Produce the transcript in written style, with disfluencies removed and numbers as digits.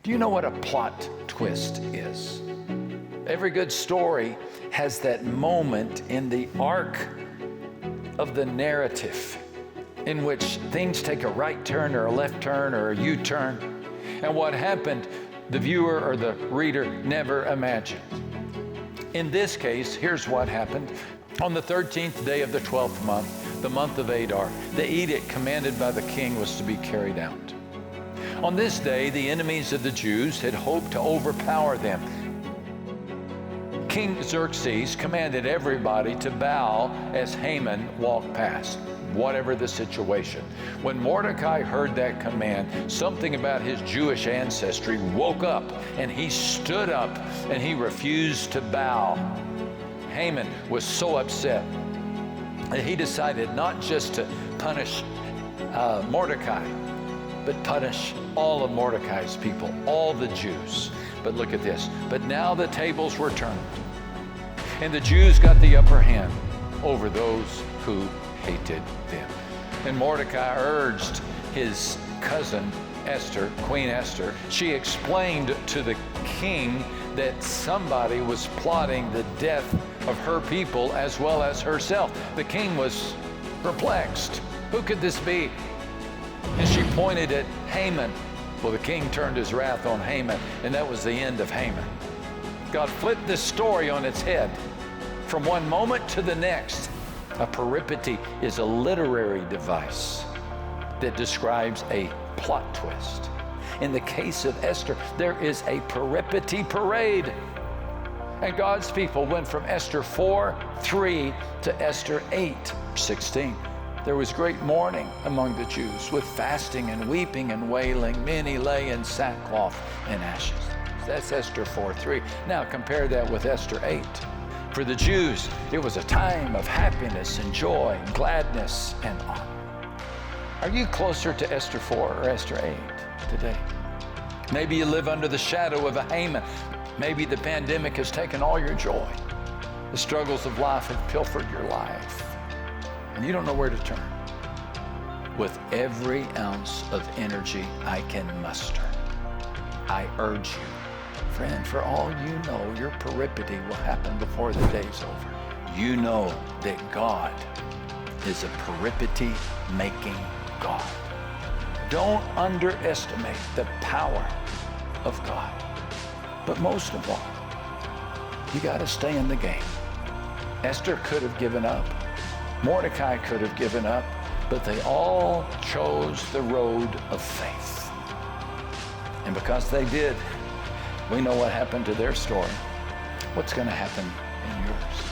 Do you know what a plot twist is? Every good story has that moment in the arc of the narrative in which things take a right turn or a left turn or a U-turn. And what happened, the viewer or the reader never imagined. In this case, here's what happened. On the 13th day of the 12th month, the month of Adar, the edict commanded by the king was to be carried out. On this day, the enemies of the Jews had hoped to overpower them. King Xerxes commanded everybody to bow as Haman walked past, whatever the situation. When Mordecai heard that command, something about his Jewish ancestry woke up, and he stood up and he refused to bow. Haman was so upset that he decided not just to punish Mordecai, but punish all of Mordecai's people, all the Jews. But look at this. But now the tables were turned, and the Jews got the upper hand over those who hated them. And Mordecai urged his cousin Esther, Queen Esther. She explained to the king that somebody was plotting the death of her people as well as herself. The king was perplexed. Who could this be? And she pointed at Haman. Well, the king turned his wrath on Haman, and that was the end of Haman. God flipped this story on its head. From one moment to the next, a peripety is a literary device that describes a plot twist. In the case of Esther, there is a peripety parade. And God's people went from Esther 4:3 to Esther 8:16. There was great mourning among the Jews, with fasting and weeping and wailing. Many lay in sackcloth and ashes. That's Esther 4:3. Now compare that with Esther 8. For the Jews, it was a time of happiness and joy, gladness and honor. Are you closer to Esther 4 or Esther 8 today? Maybe you live under the shadow of a Haman. Maybe the pandemic has taken all your joy. The struggles of life have pilfered your life, and you don't know where to turn. With every ounce of energy I can muster, I urge you, friend, for all you know, your peripety will happen before the day's over. You know that God is a peripety-making God. Don't underestimate the power of God. But most of all, you got to stay in the game. Esther could have given up. Mordecai could have given up, but they all chose the road of faith. And because they did, we know what happened to their story. What's going to happen in yours?